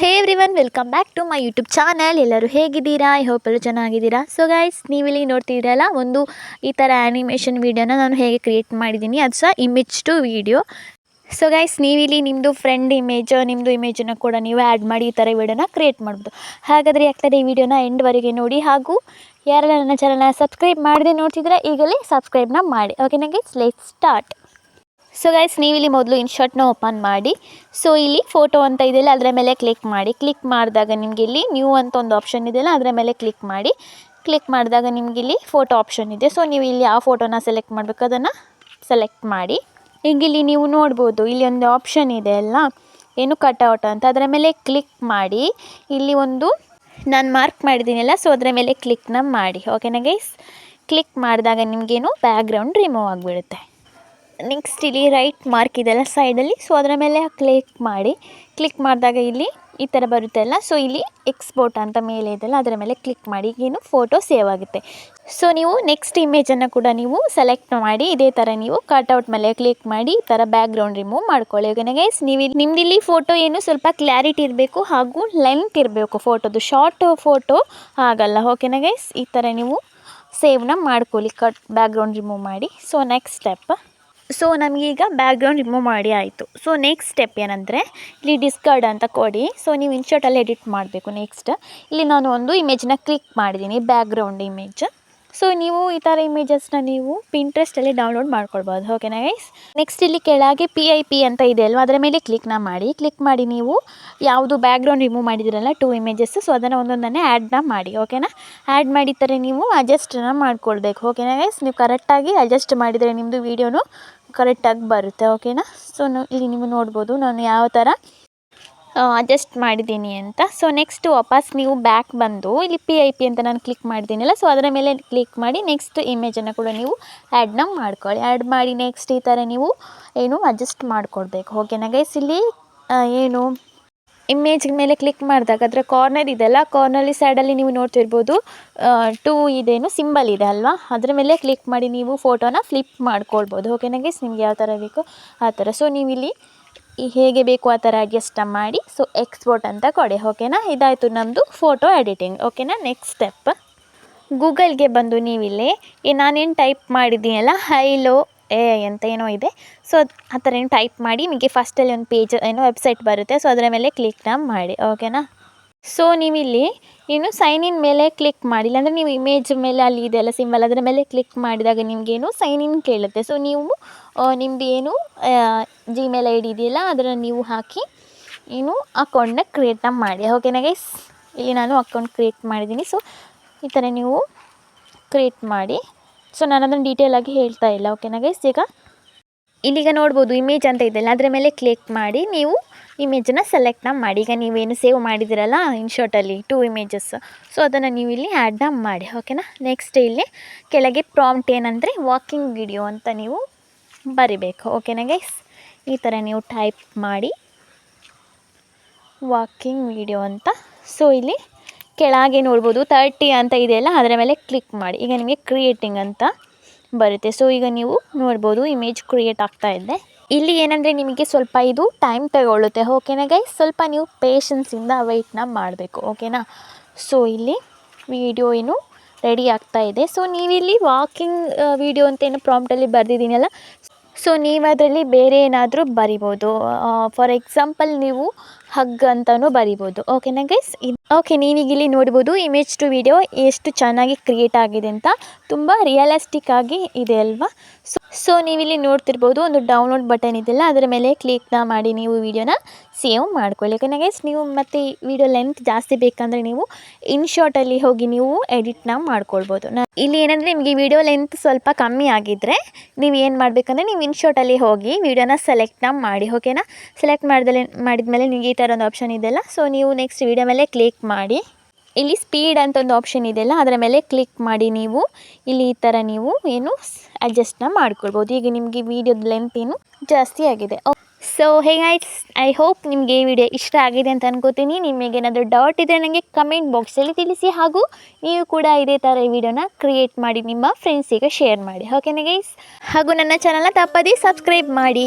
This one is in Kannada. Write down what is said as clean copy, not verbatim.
Hey everyone, welcome back to my YouTube channel. ಎಲ್ಲರೂ ಹೇಗಿದ್ದೀರಾ? ಐ ಹೋಪ್ ಎಲ್ಲರೂ ಚೆನ್ನಾಗಿದ್ದೀರಾ. ಸೊ ಗೈಸ್, ನೀವಿಲ್ಲಿ ನೋಡ್ತಿದ್ದೀರಲ್ಲ, ಒಂದು ಈ ಥರ ಆ್ಯನಿಮೇಷನ್ ವೀಡಿಯೋನ ನಾನು ಹೇಗೆ ಕ್ರಿಯೇಟ್ ಮಾಡಿದ್ದೀನಿ, ಅದು ಸಹ image to video. So guys, ನೀವಿಲ್ಲಿ ನಿಮ್ಮದು ಫ್ರೆಂಡ್ ಇಮೇಜ್, ನಿಮ್ಮದು ಇಮೇಜನ್ನು ಕೂಡ ನೀವು ಆ್ಯಡ್ ಮಾಡಿ ಈ ಥರ ವೀಡಿಯೋನ ಕ್ರಿಯೇಟ್ ಮಾಡ್ಬೋದು. ಹಾಗಾದರೆ ಯಾಕಂದರೆ ಈ ವಿಡಿಯೋನ ಎಂಡ್ವರೆಗೆ ನೋಡಿ, ಹಾಗೂ ಯಾರೆಲ್ಲ ನನ್ನ ಚಾನಲ್ನ ಸಬ್ಸ್ಕ್ರೈಬ್ ಮಾಡದೆ ನೋಡ್ತಿದ್ರೆ ಈಗಲೇ ಸಬ್ಸ್ಕ್ರೈಬ್ನ ಮಾಡಿ. ಓಕೆನಾ guys, let's start. So guys, ನೀವಿಲ್ಲಿ ಮೊದಲು ಇನ್ಶಾಟ್ನ ಓಪನ್ ಮಾಡಿ. ಸೊ ಇಲ್ಲಿ ಫೋಟೋ ಅಂತ ಇದೆಯಲ್ಲ, ಅದರ ಮೇಲೆ ಕ್ಲಿಕ್ ಮಾಡಿ. ಕ್ಲಿಕ್ ಮಾಡಿದಾಗ ನಿಮಗೆ ಇಲ್ಲಿ ನ್ಯೂ ಅಂತ ಒಂದು ಆಪ್ಷನ್ ಇದೆಯಲ್ಲ, ಅದರ ಮೇಲೆ ಕ್ಲಿಕ್ ಮಾಡಿ. ಕ್ಲಿಕ್ ಮಾಡಿದಾಗ ನಿಮಗೆ ಇಲ್ಲಿ ಫೋಟೋ ಆಪ್ಷನ್ ಇದೆ. ಸೊ ನೀವು ಇಲ್ಲಿ ಯಾವ ಫೋಟೋನ ಸೆಲೆಕ್ಟ್ ಮಾಡಬೇಕು ಅದನ್ನು ಸೆಲೆಕ್ಟ್ ಮಾಡಿ. ಈಗ ಇಲ್ಲಿ ನೀವು ನೋಡ್ಬೋದು, ಇಲ್ಲಿ ಒಂದು ಆಪ್ಷನ್ ಇದೆ ಅಲ್ಲ, ಏನು ಕಟ್ಔಟ್ ಅಂತ, ಅದರ ಮೇಲೆ ಕ್ಲಿಕ್ ಮಾಡಿ. ಇಲ್ಲಿ ಒಂದು ನಾನು ಮಾರ್ಕ್ ಮಾಡಿದ್ದೀನಲ್ಲ, ಸೊ ಅದರ ಮೇಲೆ ಕ್ಲಿಕ್ನ ಮಾಡಿ. ಓಕೆನಾ ಗೈಸ್, ಕ್ಲಿಕ್ ಮಾಡಿದಾಗ ನಿಮಗೇನು ಬ್ಯಾಕ್ಗ್ರೌಂಡ್ ರಿಮೂವ್ ಆಗಿಬಿಡುತ್ತೆ. ನೆಕ್ಸ್ಟ್ ಇಲ್ಲಿ ರೈಟ್ ಮಾರ್ಕ್ ಇದೆಲ್ಲ ಸೈಡಲ್ಲಿ, ಸೊ ಅದರ ಮೇಲೆ ಕ್ಲಿಕ್ ಮಾಡಿ. ಕ್ಲಿಕ್ ಮಾಡಿದಾಗ ಇಲ್ಲಿ ಈ ಥರ ಬರುತ್ತೆ ಅಲ್ಲ, ಸೊ ಇಲ್ಲಿ ಎಕ್ಸ್ಪೋರ್ಟ್ ಅಂತ ಮೇಲೆ ಇದೆಲ್ಲ, ಅದರ ಮೇಲೆ ಕ್ಲಿಕ್ ಮಾಡಿ. ಈಗೇನು ಫೋಟೋ ಸೇವ್ ಆಗುತ್ತೆ. ಸೊ ನೀವು ನೆಕ್ಸ್ಟ್ ಇಮೇಜನ್ನು ಕೂಡ ನೀವು ಸೆಲೆಕ್ಟ್ ಮಾಡಿ, ಇದೇ ಥರ ನೀವು ಕಟ್ಔಟ್ ಮೇಲೆ ಕ್ಲಿಕ್ ಮಾಡಿ ಈ ಥರ ಬ್ಯಾಕ್ಗ್ರೌಂಡ್ ರಿಮೂವ್ ಮಾಡ್ಕೊಳ್ಳಿ. ಓಕೆನಾ ಗೈಸ್, ನೀವು ನಿಮ್ಮದಿಲ್ಲಿ ಫೋಟೋ ಏನು ಸ್ವಲ್ಪ ಕ್ಲಾರಿಟಿ ಇರಬೇಕು, ಹಾಗೂ ಲೆಂತ್ ಇರಬೇಕು ಫೋಟೋದು, ಶಾರ್ಟ್ ಫೋಟೋ ಆಗಲ್ಲ. ಓಕೆನಾ ಗೈಸ್, ಈ ಥರ ನೀವು ಸೇವ್ನ ಮಾಡ್ಕೊಳ್ಳಿ, ಬ್ಯಾಕ್ಗ್ರೌಂಡ್ ರಿಮೂವ್ ಮಾಡಿ. ಸೊ ನೆಕ್ಸ್ಟ್ ಸ್ಟೆಪ್, ಸೊ ನಮಗೀಗ ಬ್ಯಾಕ್ಗ್ರೌಂಡ್ ರಿಮೂವ್ ಮಾಡಿ ಆಯಿತು. ಸೊ ನೆಕ್ಸ್ಟ್ ಸ್ಟೆಪ್ ಏನಂದರೆ, ಇಲ್ಲಿ ಡಿಸ್ಕಾರ್ಡ್ ಅಂತ ಕೊಡಿ. ಸೊ ನೀವು ಇನ್ಶಾಟಲ್ಲಿ ಎಡಿಟ್ ಮಾಡಬೇಕು. ನೆಕ್ಸ್ಟ್ ಇಲ್ಲಿ ನಾನು ಒಂದು ಇಮೇಜನ್ನ ಕ್ಲಿಕ್ ಮಾಡಿದ್ದೀನಿ, ಬ್ಯಾಕ್ಗ್ರೌಂಡ್ ಇಮೇಜ್. ಸೊ ನೀವು ಈ ಥರ ಇಮೇಜಸ್ನ ನೀವು ಪಿಂಟ್ರೆಸ್ಟಲ್ಲಿ ಡೌನ್ಲೋಡ್ ಮಾಡ್ಕೊಳ್ಬೋದು. ಓಕೆನಾ ಗೈಸ್, ನೆಕ್ಸ್ಟ್ ಇಲ್ಲಿ ಕೆಳಗೆ PIP ಅಂತ ಇದೆ ಅಲ್ವಾ, ಅದರ ಮೇಲೆ ಕ್ಲಿಕ್ನ ಮಾಡಿ. ಕ್ಲಿಕ್ ಮಾಡಿ ನೀವು ಯಾವುದು ಬ್ಯಾಕ್ಗ್ರೌಂಡ್ ರಿಮೂವ್ ಮಾಡಿದಿರಲ್ಲ 2 ಇಮೇಜಸ್, ಸೊ ಅದನ್ನು ಒಂದೊಂದನ್ನೇ ಆ್ಯಡ್ನ ಮಾಡಿ. ಓಕೆನಾ, ಆ್ಯಡ್ ಮಾಡಿ ಥರ ನೀವು ಅಡ್ಜಸ್ಟನ್ನು ಮಾಡ್ಕೊಳ್ಬೇಕು. ಓಕೆನಾ ಗೈಸ್, ನೀವು ಕರೆಕ್ಟಾಗಿ ಅಡ್ಜಸ್ಟ್ ಮಾಡಿದರೆ ನಿಮ್ಮದು ವೀಡಿಯೋನು ಕರೆಕ್ಟಾಗಿ ಬರುತ್ತೆ. ಓಕೆನಾ, ಸೊ ಇಲ್ಲಿ ನೀವು ನೋಡ್ಬೋದು ನಾನು ಯಾವ ಥರ ಅಡ್ಜಸ್ಟ್ ಮಾಡಿದ್ದೀನಿ ಅಂತ. ಸೊ ನೆಕ್ಸ್ಟ್ ವಾಪಸ್ ನೀವು ಬ್ಯಾಕ್ ಬಂದು ಇಲ್ಲಿ PIP ಅಂತ ನಾನು ಕ್ಲಿಕ್ ಮಾಡಿದ್ದೀನಲ್ಲ, ಸೊ ಅದರ ಮೇಲೆ ಕ್ಲಿಕ್ ಮಾಡಿ ನೆಕ್ಸ್ಟ್ ಇಮೇಜನ್ನು ಕೂಡ ನೀವು ಆ್ಯಡ್ನ ಮಾಡ್ಕೊಳ್ಳಿ. ಆ್ಯಡ್ ಮಾಡಿ ನೆಕ್ಸ್ಟ್ ಈ ಥರ ನೀವು ಏನು ಅಡ್ಜಸ್ಟ್ ಮಾಡ್ಕೊಳ್ಬೇಕು. ಓಕೆನಾ ಗೈಸ್, ಇಲ್ಲಿ ಏನು ಇಮೇಜ್ ಮೇಲೆ ಕ್ಲಿಕ್ ಮಾಡಿದಾಗ ಅದರ ಕಾರ್ನರ್ ಇದೆಲ್ಲ, ಕಾರ್ನಲ್ಲಿ ಸೈಡಲ್ಲಿ ನೀವು ನೋಡ್ತಿರ್ಬೋದು 2 ಇದೇನು ಸಿಂಬಲ್ ಇದೆ ಅಲ್ವಾ, ಅದರ ಮೇಲೆ ಕ್ಲಿಕ್ ಮಾಡಿ ನೀವು ಫೋಟೋನ ಫ್ಲಿಪ್ ಮಾಡ್ಕೊಳ್ಬೋದು. ಓಕೆನಾ ಗೈಸ್, ನಿಮ್ಗೆ ಯಾವ ಥರ ಬೇಕೋ ಆ ಥರ. ಸೊ ನೀವಿಲ್ಲಿ ಹೇಗೆ ಬೇಕು ಆ ಥರ ಅಡ್ಜಸ್ಟ್ ಮಾಡಿ. ಸೊ ಎಕ್ಸ್ಪೋರ್ಟ್ ಅಂತ ಕೊಡಿ. ಓಕೆನಾ, ಇದಾಯಿತು ನಮ್ಮದು ಫೋಟೋ ಎಡಿಟಿಂಗ್. ಓಕೆನಾ, ನೆಕ್ಸ್ಟ್ ಸ್ಟೆಪ್, ಗೂಗಲ್ಗೆ ಬಂದು ನೀವಿಲ್ಲಿ ನಾನೇನು ಟೈಪ್ ಮಾಡಿದ್ದೀನಲ್ಲ, ಹೈಲೋ ಅಂತ ಏನೋ ಇದೆ, ಸೊ ಆ ಥರ ಏನು ಟೈಪ್ ಮಾಡಿ. ನಿಮಗೆ ಫಸ್ಟಲ್ಲಿ ಒಂದು ಪೇಜ್ ಏನೋ ವೆಬ್ಸೈಟ್ ಬರುತ್ತೆ, ಸೊ ಅದರ ಮೇಲೆ ಕ್ಲಿಕ್ನ ಮಾಡಿ. ಓಕೆನಾ, ಸೊ ನೀವಿಲ್ಲಿ ಏನು ಸೈನ್ ಇನ್ ಮೇಲೆ ಕ್ಲಿಕ್ ಮಾಡಿ, ಇಲ್ಲಾಂದರೆ ನೀವು ಇಮೇಜ್ ಮೇಲೆ ಅಲ್ಲಿ ಇದೆಲ್ಲ ಸಿಂಬಲ್, ಅದರ ಮೇಲೆ ಕ್ಲಿಕ್ ಮಾಡಿದಾಗ ನಿಮಗೇನು ಸೈನ್ ಇನ್ ಕೇಳುತ್ತೆ. ಸೊ ನೀವು ನಿಮ್ಮದು ಏನು Gmail ID ಇದೆಯಲ್ಲ ಅದನ್ನು ನೀವು ಹಾಕಿ ಏನು ಅಕೌಂಟನ್ನ ಕ್ರಿಯೇಟ್ನ ಮಾಡಿ. ಓಕೆನಾ ಗೈಸ್, ಇಲ್ಲಿ ನಾನು ಅಕೌಂಟ್ ಕ್ರಿಯೇಟ್ ಮಾಡಿದ್ದೀನಿ. ಸೊ ಈ ಥರ ನೀವು ಕ್ರಿಯೇಟ್ ಮಾಡಿ. ಸೊ ನಾನು ಅದನ್ನು ಡೀಟೇಲಾಗಿ ಹೇಳ್ತಾ ಇಲ್ಲ. ಓಕೆನಾ ಗೈಸ್, ಇಲ್ಲಿಗ ನೋಡ್ಬೋದು ಇಮೇಜ್ ಅಂತ ಇದೆಯಲ್ಲ, ಅದರ ಮೇಲೆ ಕ್ಲಿಕ್ ಮಾಡಿ ನೀವು ಇಮೇಜನ್ನು ಸೆಲೆಕ್ಟ್ನ ಮಾಡಿ. ಈಗ ನೀವೇನು ಸೇವ್ ಮಾಡಿದ್ದೀರಲ್ಲ ಇನ್ಶಾಟಲ್ಲಿ 2 ಇಮೇಜಸ್, ಸೊ ಅದನ್ನು ನೀವು ಇಲ್ಲಿ ಆ್ಯಡ್ನ ಮಾಡಿ. ಓಕೆನಾ, ನೆಕ್ಸ್ಟ್ ಇಲ್ಲಿ ಕೆಳಗೆ ಪ್ರಾಂಪ್ಟ್ ಏನಂದರೆ ವಾಕಿಂಗ್ ವಿಡಿಯೋ ಅಂತ ನೀವು ಬರಿಬೇಕು. ಓಕೆನಾ ಗೈಸ್, ಈ ಥರ ನೀವು ಟೈಪ್ ಮಾಡಿ ವಾಕಿಂಗ್ ವಿಡಿಯೋ ಅಂತ. ಸೊ ಇಲ್ಲಿ ಕೆಳಗೆ ನೋಡ್ಬೋದು 30 ಅಂತ ಇದೆಯಲ್ಲ, ಅದರ ಮೇಲೆ ಕ್ಲಿಕ್ ಮಾಡಿ. ಈಗ ನಿಮಗೆ ಕ್ರಿಯೇಟಿಂಗ್ ಅಂತ ಬರುತ್ತೆ. ಸೊ ಈಗ ನೀವು ನೋಡ್ಬೋದು ಇಮೇಜ್ ಕ್ರಿಯೇಟ್ ಆಗ್ತಾ ಇದೆ. ಇಲ್ಲಿ ಏನಂದರೆ ನಿಮಗೆ ಸ್ವಲ್ಪ ಇದು ಟೈಮ್ ತಗೊಳ್ಳುತ್ತೆ. ಓಕೆನಾ ಗೈಸ್, ಸ್ವಲ್ಪ ನೀವು ಪೇಷನ್ಸಿಂದ ವೆಯ್ಟ್ನ ಮಾಡಬೇಕು. ಓಕೆನಾ, ಸೊ ಇಲ್ಲಿ ವಿಡಿಯೋ ಏನು ರೆಡಿ ಆಗ್ತಾ ಇದೆ. ಸೊ ನೀವಿಲ್ಲಿ ವಾಕಿಂಗ್ ವಿಡಿಯೋ ಅಂತ ಏನು ಪ್ರಾಂಪ್ಟಲ್ಲಿ ಬರೆದಿದ್ದೀನಲ್ಲ, ಸೊ ನೀವು ಅದರಲ್ಲಿ ಬೇರೆ ಏನಾದರೂ ಬರಿಬೋದು. ಫಾರ್ ಎಕ್ಸಾಂಪಲ್ ನೀವು ಹಗ್ ಅಂತಲೂ ಬರಿಬೋದು. ಓಕೆನಾ ಗೈಸ್, ಓಕೆ, ನೀವೀಗ ಇಲ್ಲಿ ನೋಡ್ಬೋದು ಇಮೇಜ್ ಟು ವಿಡಿಯೋ ಎಷ್ಟು ಚೆನ್ನಾಗಿ ಕ್ರಿಯೇಟ್ ಆಗಿದೆ ಅಂತ, ತುಂಬ ರಿಯಲಿಸ್ಟಿಕ್ ಆಗಿ ಇದೆ ಅಲ್ವಾ. ಸೊ ನೀವಿಲ್ಲಿ ನೋಡ್ತಿರ್ಬೋದು ಒಂದು ಡೌನ್ಲೋಡ್ ಬಟನ್ ಇದೆಯಲ್ಲ, ಅದರ ಮೇಲೆ ಕ್ಲಿಕ್ನ ಮಾಡಿ ನೀವು ವಿಡಿಯೋನ ಸೇವ್ ಮಾಡ್ಕೊಳ್ಳಿ. ಓಕೆನಾ ಗೈಸ್, ನೀವು ಮತ್ತು ವಿಡಿಯೋ ಲೆಂತ್ ಜಾಸ್ತಿ ಬೇಕಂದರೆ ನೀವು ಇನ್ಶಾಟಲ್ಲಿ ಹೋಗಿ ನೀವು ಎಡಿಟ್ನ ಮಾಡ್ಕೊಳ್ಬೋದು. ಇಲ್ಲಿ ಏನಂದರೆ ನಿಮಗೆ ವಿಡಿಯೋ ಲೆಂತ್ ಸ್ವಲ್ಪ ಕಮ್ಮಿ ಆಗಿದ್ದರೆ ನೀವು ಏನು ಮಾಡಬೇಕಂದ್ರೆ ನೀವು ಇನ್ಶಾಟಲ್ಲಿ ಹೋಗಿ ವಿಡಿಯೋನ ಸೆಲೆಕ್ಟ್ನ ಮಾಡಿ. ಓಕೆನಾ, ಸೆಲೆಕ್ಟ್ ಮಾಡಿದ್ಮೇಲೆ ನಿಮಗೆ ಈ ಥರ ಒಂದು ಆಪ್ಷನ್ ಇದೆಯಲ್ಲ, ಸೊ ನೀವು ನೆಕ್ಸ್ಟ್ ವಿಡಿಯೋ ಮೇಲೆ ಕ್ಲಿಕ್ ಮಾಡಿ. ಇಲ್ಲಿ ಸ್ಪೀಡ್ ಅಂತ ಒಂದು ಆಪ್ಷನ್ ಇದೆಯಲ್ಲ, ಅದರ ಮೇಲೆ ಕ್ಲಿಕ್ ಮಾಡಿ ನೀವು ಇಲ್ಲಿ ಈ ಥರ ನೀವು ಏನು ಅಡ್ಜಸ್ಟ್ನ ಮಾಡ್ಕೊಳ್ಬೋದು. ಈಗ ನಿಮಗೆ ವಿಡಿಯೋದ ಲೆಂತ್ ಏನು ಜಾಸ್ತಿ ಆಗಿದೆ. So hey guys, I hope ನಿಮಗೆ ಈ ವಿಡಿಯೋ ಇಷ್ಟ ಆಗಿದೆ ಅಂತ ಅನ್ಕೋತೀನಿ. ನಿಮಗೇನಾದರೂ ಡೌಟ್ ಇದ್ದರೆ ನನಗೆ ಕಮೆಂಟ್ ಬಾಕ್ಸಲ್ಲಿ ತಿಳಿಸಿ, ಹಾಗೂ ನೀವು ಕೂಡ ಇದೇ ಥರ ಈ ವಿಡಿಯೋನ ಕ್ರಿಯೇಟ್ ಮಾಡಿ ನಿಮ್ಮ ಫ್ರೆಂಡ್ಸಿಗೆ ಶೇರ್ ಮಾಡಿ. ಓಕೆನಾ ಗೈಸ್, ಹಾಗೂ ನನ್ನ ಚಾನಲ್ನ ತಪ್ಪದೇ ಸಬ್ಸ್ಕ್ರೈಬ್ ಮಾಡಿ.